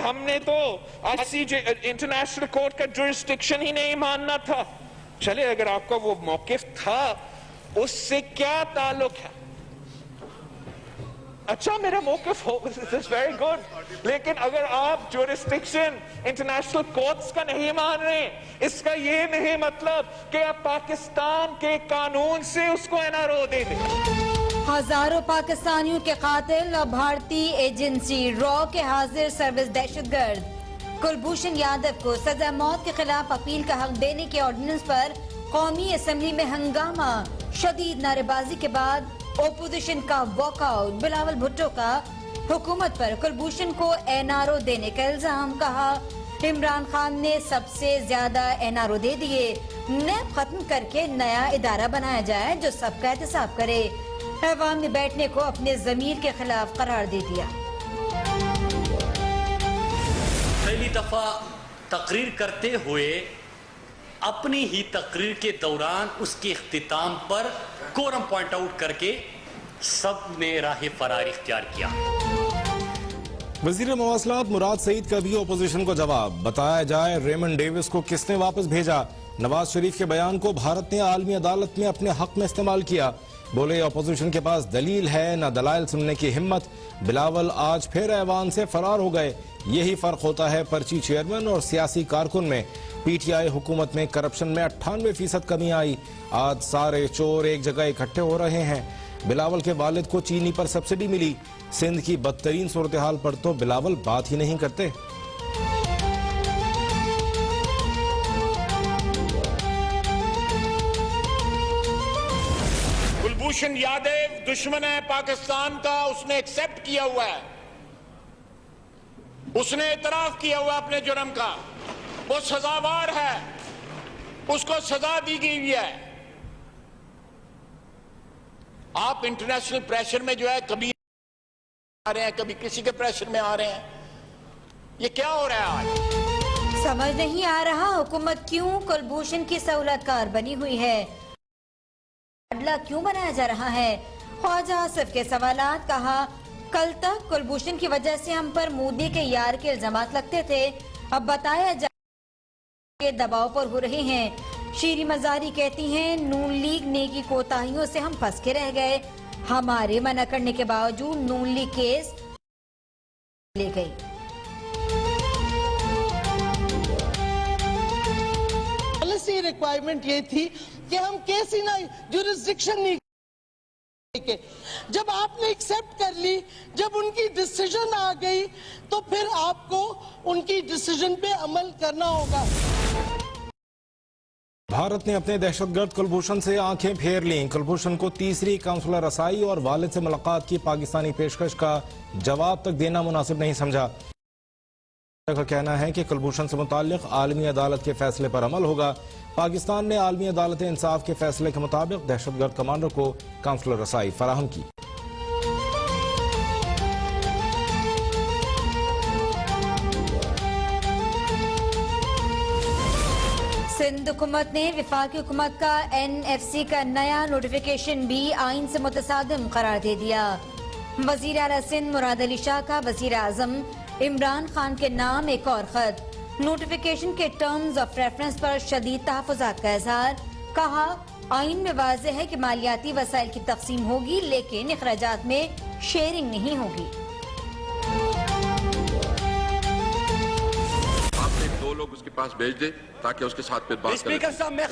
हमने तो international court का जुरिस्डिक्शन ही नहीं मानना था। चले, अगर आपका वो मौकिफ था, उससे क्या ताल्लुक है? अच्छा, मेरा मौकिफ हो, दिस वेरी गुड, लेकिन अगर आप जुरिस्डिक्शन इंटरनेशनल कोर्ट्स का नहीं मान रहे, इसका ये नहीं मतलब कि आप पाकिस्तान के कानून से उसको एनआरओ दे दें। हजारों पाकिस्तानियों के कातिल और भारतीय एजेंसी रॉ के हाजिर सर्विस दहशतगर्द कुलभूषण यादव को सजा मौत के खिलाफ अपील का हक देने के ऑर्डिनेंस पर कौमी असेंबली में हंगामा। शदीद नारेबाजी के बाद ओपोजिशन का वॉकआउट। बिलावल भुट्टो का हुकूमत पर कुलभूषण को एनआरओ देने का इल्जाम। कहा, इमरान खान ने सबसे ज्यादा एनआरओ दे दिए। नैब खत्म करके नया इदारा बनाया जाए जो सबका एहतसाब करे। ऐवान में बैठने को अपने जमीर के खिलाफ करार दे दिया। पहली दफा तकरीर करते हुए अपनी ही तकरीर के दौरान उसके इख्तिताम पर कोरम पॉइंट आउट करके सब ने राह फरार इख्तियार किया। वजीर मवासलात मुराद सईद का भी ओपोजिशन को जवाब। बताया जाए रेमंड डेविस को किसने वापस भेजा। नवाज शरीफ के बयान को भारत ने आलमी अदालत में अपने हक में इस्तेमाल किया। बोले, अपोजिशन के पास दलील है न दलाइल सुनने की हिम्मत। बिलावल आज फिर ऐवान से फरार हो गए। यही फर्क होता है पर्ची चेयरमैन और सियासी कारकुन में। पीटीआई हुकूमत में करप्शन में 98% कमी आई। आज सारे चोर एक जगह इकट्ठे हो रहे हैं। बिलावल के वालिद को चीनी पर सब्सिडी मिली। सिंध की बदतरीन सूरत हाल पर तो बिलावल बात ही नहीं करते। कुलभूषण यादव दुश्मन है पाकिस्तान का, उसने एक्सेप्ट किया हुआ है, उसने इतराफ किया हुआ अपने जुर्म का, वो सजावार है, उसको सजा दी गई है। आप इंटरनेशनल प्रेशर में जो है कभी आ रहे हैं, कभी किसी के प्रेशर में आ रहे हैं। ये क्या हो रहा है आज? समझ नहीं आ रहा हुकूमत क्यों कुलभूषण की सहूलतकार बनी हुई है। अडला क्यों बनाया जा रहा है। ख्वाजा आसिफ के सवालात। कहा, कल तक कुलभूषण की वजह से हम पर मोदी के यार के इल्जामात लगते थे, अब बताया जा के दबाव पर हो रहे हैं। शीरी मजारी कहती हैं, नून लीग ने की कोताहियों से हम फंस के रह गए। हमारे मना करने के बावजूद नून लीग केस ले गई। पॉलिसी रिक्वायरमेंट ये थी कि हम केस ही ना जुरिस्डिक्शन नहीं के। जब आपने एक्सेप्ट कर ली, जब उनकी डिसीजन आ गई, तो फिर आपको उनकी डिसीजन पे अमल करना होगा। भारत ने अपने दहशतगर्द कुलभूषण से आंखें फेर लीं। कुलभूषण को तीसरी काउंसलर रसाई और वालिद से मुलाकात की पाकिस्तानी पेशकश का जवाब तक देना मुनासिब नहीं समझा। का कहना है कि कुलभूषण से मुताल्लिक आलमी अदालत के फैसले पर अमल होगा। पाकिस्तान ने आलमी अदालत इंसाफ के फैसले के मुताबिक दहशतगर्द कमांडर को काउंसलर रसाई फराहम की। सिंध हुकूमत ने विफाकी हुकूमत का NFC का नया नोटिफिकेशन भी आइन से मुतसादिम करार दे दिया। वजीर आला सिंध मुराद अली शाह का वजीर आजम इमरान खान के नाम एक और खत। नोटिफिकेशन के टर्म्स ऑफ रेफरेंस पर शदीद तहफ़्फ़ुज़ात का इज़हार। कहा, आइन में वाज़ेह है कि मालियाती वसाइल की तकसीम होगी, लेकिन इखराजात में शेयरिंग नहीं होगी। आपने 2 लोग उसके पास भेज दे ताकि उसके साथ फिर बात स्पीकर साहब, मैं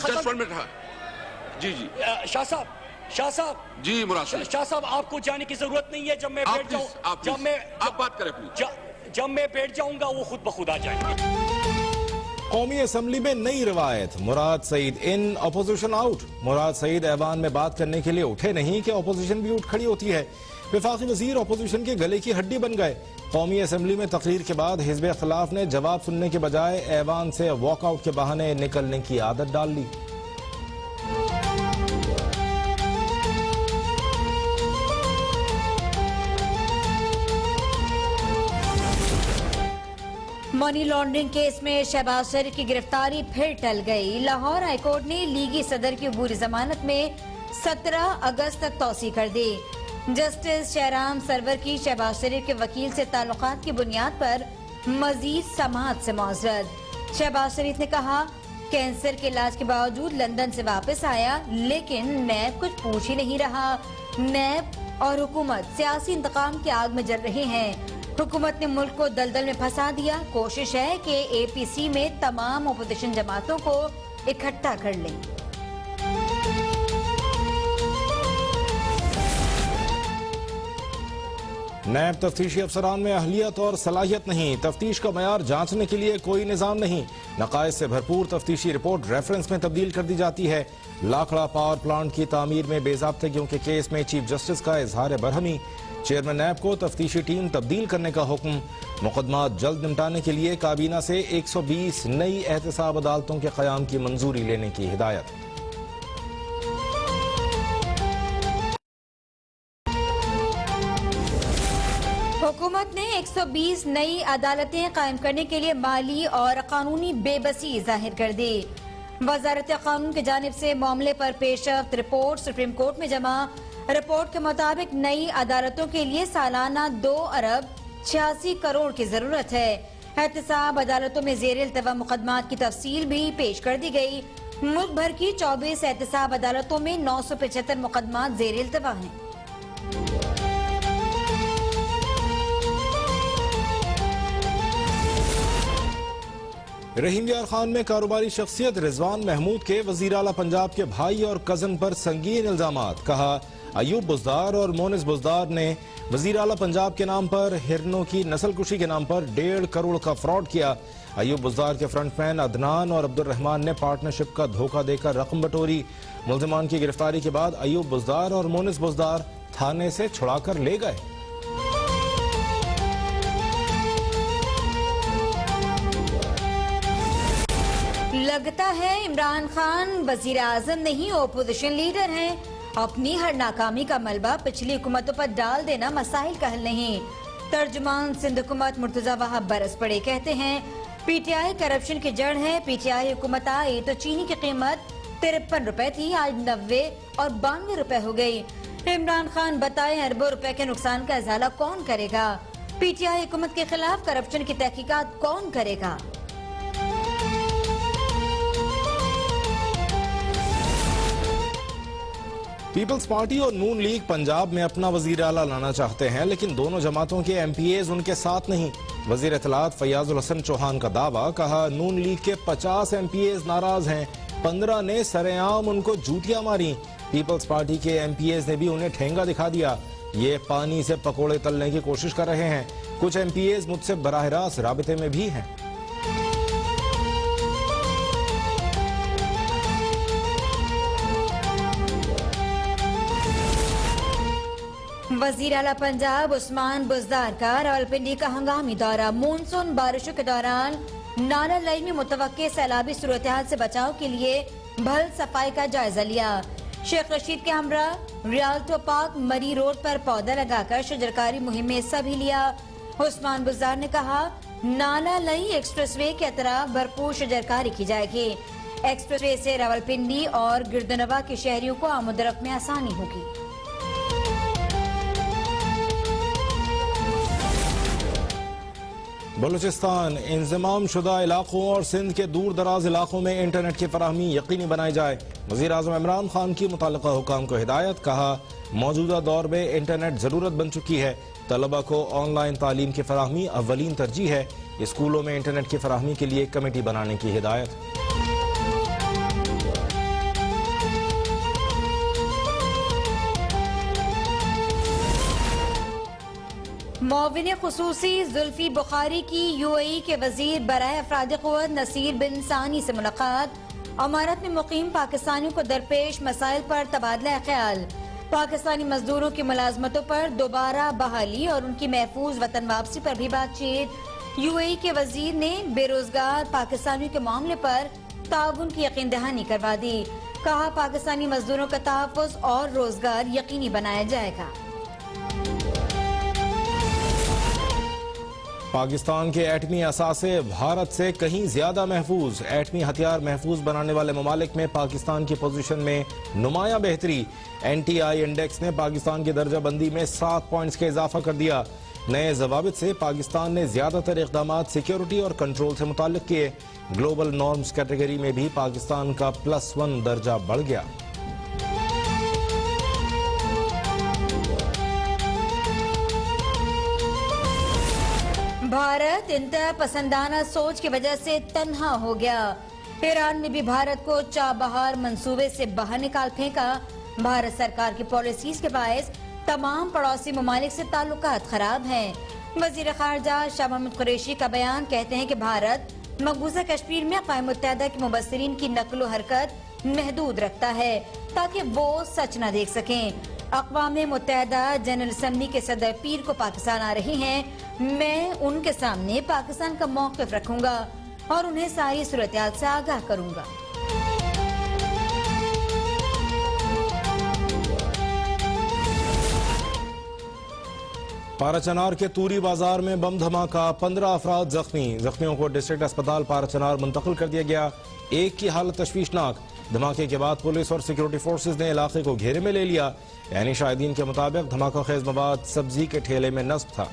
जी जी शाह साहब जी मुराद शाह साहब, आपको जाने की जरूरत नहीं है। जब मैं बैठ जाऊं, आप बात करें प्लीज। जब मैं बैठ जाऊंगा वो खुद ब खुद आ जाएंगे। कौमी असम्बली में नई रिवायत। मुराद सईद इन, अपोजिशन आउट। मुराद सईद ऐवान में बात करने के लिए उठे नहीं कि अपोजिशन भी उठ खड़ी होती है। विफाकी वजीर अपोजिशन के गले की हड्डी बन गए। कौमी असम्बली में तकरीर के बाद हिज़्ब इख्तिलाफ ने जवाब सुनने के बजाय ऐवान से वॉकआउट के बहाने निकलने की आदत डाल ली। मनी लॉन्ड्रिंग केस में शहबाज शरीफ की गिरफ्तारी फिर टल गई। लाहौर हाईकोर्ट ने लीगी सदर की अबूरी जमानत में 17 अगस्त तक तौसी कर दी। जस्टिस शहराम सरवर की शहबाज शरीफ के वकील से ताल्लुकात की बुनियाद पर मजीद समाअत से मौजूद। शहबाज शरीफ ने कहा, कैंसर के इलाज के बावजूद लंदन से वापस आया, लेकिन नैब कुछ पूछ ही नहीं रहा। नैब और हुकूमत सियासी इंतकाम की आग में जल रहे हैं। हुकूमत ने मुल्क को दलदल में फंसा दिया। कोशिश है कि APC में तमाम अपोजिशन जमातों को इकट्ठा कर लें। नैब तफ्तीशी अफसरान में अहलियत और सलाहियत नहीं, तफ्तीश का मयार जांचने के लिए कोई निजाम नहीं, नकाइस से भरपूर तफ्तीशी रिपोर्ट रेफरेंस में तब्दील कर दी जाती है। लाखड़ा पावर प्लांट की तामीर में बेजाब्तगियों के केस में चीफ जस्टिस का इजहार बरहमी। चेयरमैन नैब को तफ्तीशी टीम तब्दील करने का हुक्म। मुकदमा जल्द निपटाने के लिए काबीना से 120 नई एहतसाब अदालतों के क़याम की मंजूरी लेने की हिदायत। हुकूमत ने 120 नई अदालतें कायम करने के लिए माली और कानूनी बेबसी जाहिर कर दी। वजारत कानून की जानिब से मामले पर पेशरफ्त रिपोर्ट सुप्रीम कोर्ट में जमा। रिपोर्ट के मुताबिक नई अदालतों के लिए सालाना 2 अरब 86 करोड़ की जरूरत है। एहतसाब अदालतों में ज़ेर इल्तवा मुकदमात की तफसील भी पेश कर दी गई। मुल्क भर की 24 एहतसाब अदालतों में 975 मुकदमात ज़ेर इल्तवा हैं। रहीम यार खान में कारोबारी शख्सियत रिजवान महमूद के वजीर आला पंजाब के भाई और कजन पर संगीन इल्जामात। कहा, अयूब बुजदार और मोनिस बुजदार ने वजीर आला पंजाब के नाम पर हिरनों की नस्ल कुशी के नाम पर 1.5 करोड़ का फ्रॉड किया। अयूब बुजदार के फ्रंटमैन अदनान और अब्दुल रहमान ने पार्टनरशिप का धोखा देकर रकम बटोरी। मुल्जिमान की गिरफ्तारी के बाद अयूब बुजदार और मोनिस बुजदार थाने से छुड़ाकर ले गए। लगता है इमरान खान वजीर आजम नहीं ओपोजिशन लीडर हैं। अपनी हर नाकामी का मलबा पिछली हुकूमतों पर डाल देना मसाइल का हल नहीं। तर्जुमान सिंध हुकूमत मुर्तजा वहाब बरस पड़े कहते हैं, PTI करप्शन की जड़ है। PTI हुकूमत आई तो चीनी की कीमत 53 रुपए थी, आज 90 और 92 रुपए हो गई। इमरान खान बताएं, अरबों रुपए के नुकसान का इजाला कौन करेगा? PTI हुकूमत के खिलाफ करप्शन की तहकीकात कौन करेगा? पीपल्स पार्टी और नून लीग पंजाब में अपना वजीर आला लाना चाहते हैं, लेकिन दोनों जमातों के MPAs उनके साथ नहीं। वजीर इत्तलात फैयाजुल हसन चौहान का दावा। कहा, नून लीग के 50 MPAs नाराज हैं, 15 ने सरेआम उनको जूतियां मारी। पीपल्स पार्टी के MPAs ने भी उन्हें ठेंगा दिखा दिया। ये पानी से पकोड़े तलने की कोशिश कर रहे हैं। कुछ MPAs मुझसे बराह रास्त राबिते में भी हैं। वजीर आला पंजाब उस्मान बुजदार का रावलपिंडी का हंगामी दौरा। मानसून बारिशों के दौरान नाला लई में मुतवक्के सैलाबी सूरत-ए-हाल से बचाव के लिए भल सफाई का जायजा लिया। शेख रशीद के हमरा रियाल्टो पार्क मरी रोड पर पौधा लगाकर शजरकारी मुहिम में हिस्सा भी लिया। उस्मान बुजदार ने कहा, नाला लई एक्सप्रेसवे के अतराफ भरपूर शजरकारी की जाएगी। एक्सप्रेसवे से रावलपिंडी और गिरदनवा के शहरियों को आमद-ओ-रफ्त में आसानी होगी। बलूचिस्तान इंज़माम शुदा इलाकों और सिंध के दूर दराज इलाकों में इंटरनेट की फराहमी यकीनी बनाई जाए। वज़ीर आज़म इमरान खान की मुताल्लिक़ा हुकाम को हिदायत। कहा, मौजूदा दौर में इंटरनेट ज़रूरत बन चुकी है। तलबा को ऑनलाइन तालीम की फराहमी अव्वलीन तरजीह है। स्कूलों में इंटरनेट की फराहमी के लिए कमेटी बनाने की हिदायत। मुअव्विन खुसूसी जुल्फी बुखारी की UAE के वजीर बराए अफराद क़ुव्वत नसीर बिन सानी से मुलाकात। अमारत में मुकीम पाकिस्तानियों को दरपेश मसाइल पर तबादला ख्याल। पाकिस्तानी मजदूरों की मुलाजमतों पर दोबारा बहाली और उनकी महफूज वतन वापसी पर भी बातचीत। UAE के वजीर ने बेरोजगार पाकिस्तानियों के मामले पर ताउन की यकीन दहानी करवा दी। कहा, पाकिस्तानी मजदूरों का तहफ़्फ़ुज़ और रोजगार यकीनी बनाया जाएगा। पाकिस्तान के एटमी असासे भारत से कहीं ज्यादा महफूज। एटमी हथियार महफूज बनाने वाले ममालिक में पाकिस्तान की पोजीशन में नुमाया बेहतरी। NTI इंडेक्स ने पाकिस्तान की दर्जा बंदी में 7 पॉइंट्स का इजाफा कर दिया। नए जवाबित से पाकिस्तान ने ज्यादातर इकदाम सिक्योरिटी और कंट्रोल से मुताल्लिक किए। ग्लोबल नॉर्म्स कैटेगरी में भी पाकिस्तान का +1 दर्जा बढ़ गया। भारत इंतहा पसंदाना सोच की वजह से तन्हा हो गया। ईरान ने भी भारत को चाबहार मंसूबे से बाहर निकाल फेंका। भारत सरकार की पॉलिसीज के बायस तमाम पड़ोसी ममालिक से ताल्लुकात खराब हैं। वजीर खारजा शाह महमूद कुरैशी का बयान कहते हैं कि भारत मकबूजा कश्मीर में अक़वाम मुत्तहिदा के मुबस्सिरीन की नकलो हरकत महदूद रखता है ताकि वो सच न देख सकें। अक़वाम मुत्तहिदा जनरल असम्बली के सदर पीर को पाकिस्तान आ रही हैं। मैं उनके सामने पाकिस्तान का मौक़िफ़ रखूंगा और उन्हें सारी सूरत-ए-हाल से आगाह करूंगा। पाराचनार के तूरी बाजार में बम धमाका, 15 अफराद जख्मी। जख्मियों को डिस्ट्रिक्ट अस्पताल पाराचनार मुंतकिल कर दिया गया। एक की हालत तशवीशनाक। धमाके के बाद पुलिस और सिक्योरिटी फोर्सेज ने इलाके को घेरे में ले लिया। यानी शाहिदीन के मुताबिक धमाका खेज मवाद सब्जी के ठेले में नस्ब था।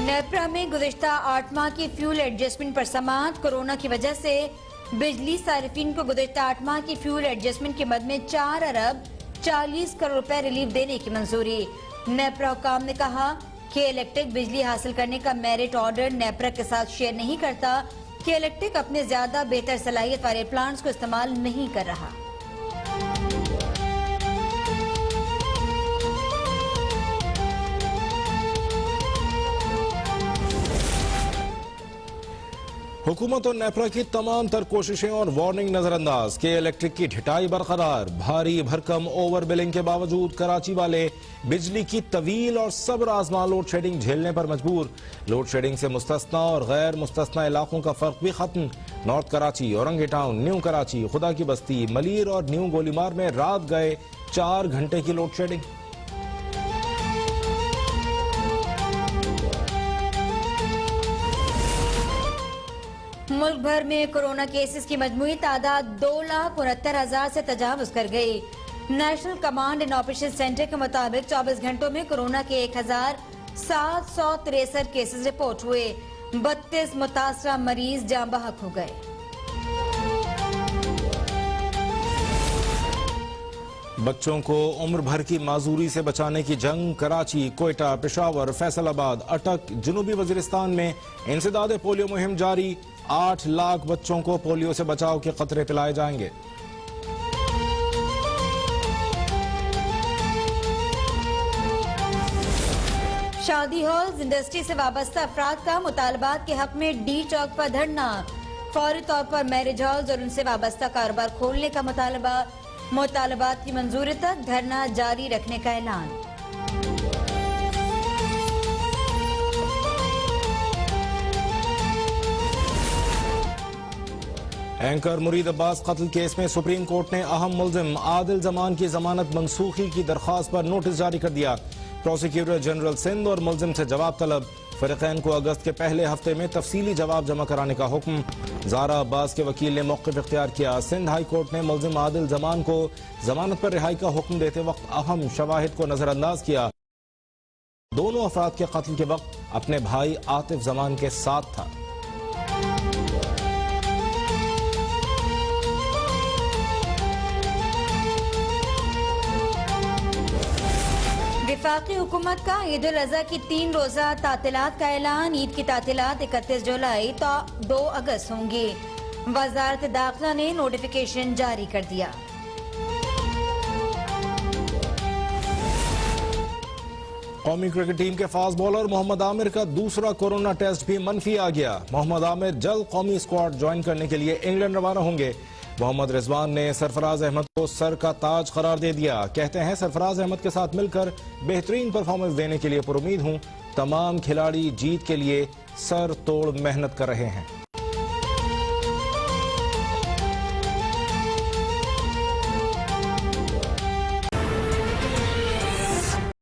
नेप्रा में गुज़िश्ता 8 माह की फ्यूल एडजस्टमेंट पर समाअत। कोरोना की वजह से बिजली सारिफिन को गुज़िश्ता 8 माह की फ्यूल एडजस्टमेंट की मद में 4 अरब 40 करोड़ रुपए रिलीफ देने की मंजूरी। नेप्रा हुकाम ने कहा कि इलेक्ट्रिक बिजली हासिल करने का मेरिट ऑर्डर नेप्रा के साथ शेयर नहीं करता कि इलेक्ट्रिक अपने ज्यादा बेहतर सलाहियत वाले प्लांट्स को इस्तेमाल नहीं कर रहा। हुकूमत और नेप्रा की तमाम तर कोशिशें और वार्निंग नजरअंदाज के इलेक्ट्रिक की ढिठाई बरकरार। भारी भरकम ओवर बिलिंग के बावजूद कराची वाले बिजली की तवील और सब्र आजमा लोड शेडिंग झेलने पर मजबूर। लोड शेडिंग से मुस्तस्ना और गैर मुस्तस्ना इलाकों का फर्क भी खत्म। North Karachi, Orangi town, new Karachi, खुदा की बस्ती, मलीर और न्यू गोलीमार में रात गए 4 घंटे की लोड शेडिंग। मुल्क भर में कोरोना केसेस की मजमूई तादाद 2,69,000 से तजावुज कर गई। National command and operation centre के मुताबिक 24 घंटों में कोरोना के 1,763 केसेस रिपोर्ट हुए। 32 मुतासरा मरीज जाँ बहक हो गए। बच्चों को उम्र भर की माजूरी से बचाने की जंग। कराची, कोयटा, पेशावर, फैसलाबाद, अटक, जनूबी वजीरिस्तान में इंसदाद पोलियो मुहिम जारी। 8 लाख बच्चों को पोलियो से बचाव के कतरे पिलाए जाएंगे। शादी हॉल्स इंडस्ट्री से वाबस्ता अफराद का मुतालबात के हक में डी चौक पर धरना। फौरी तौर पर मैरिज हॉल्स और उनसे वाबस्ता कारोबार खोलने का मुतालबा। मुतालबात की मंजूरी तक धरना जारी रखने का ऐलान। एंकर मुरीद अब्बास कत्ल केस में सुप्रीम कोर्ट ने अहम मुल्जिम आदिल जमान की जमानत मनसूखी की दरख्वास्त पर नोटिस जारी कर दिया। प्रोसिक्यूटर जनरल सिंध और मुल्जिम से जवाब तलब। फरीकैन को अगस्त के पहले हफ्ते में तफसीली जवाब जमा कराने का हुक्म। ज़ारा अब्बास के वकील ने मौक़िफ़ इख्तियार किया। सिंध हाई कोर्ट ने मुल्जिम आदिल जमान को जमानत पर रिहाई का हुक्म देते वक्त अहम शवाहिद को नजरअंदाज किया। दोनों अफराद के कत्ल के वक्त अपने भाई आतिफ जमान के साथ था। वफाकी हुकूमत का ईद उल अज़हा की 3 रोज़ा तातीलात का ऐलान। ईद की तातीलात 31 जुलाई तो 2 अगस्त होंगी। वज़ारत दाखिला ने नोटिफिकेशन जारी कर दिया। कौमी क्रिकेट टीम के फास्ट बॉलर मोहम्मद आमिर का दूसरा कोरोना टेस्ट भी मनफी आ गया। मोहम्मद आमिर जल्द कौमी स्क्वाड ज्वाइन करने के लिए इंग्लैंड रवाना होंगे। मोहम्मद रिजवान ने सरफराज अहमद को सर का ताज करार दे दिया। कहते हैं सरफराज अहमद के साथ मिलकर बेहतरीन परफॉर्मेंस देने के लिए पुरुमीद हूं। तमाम खिलाड़ी जीत के लिए सर तोड़ मेहनत कर रहे हैं।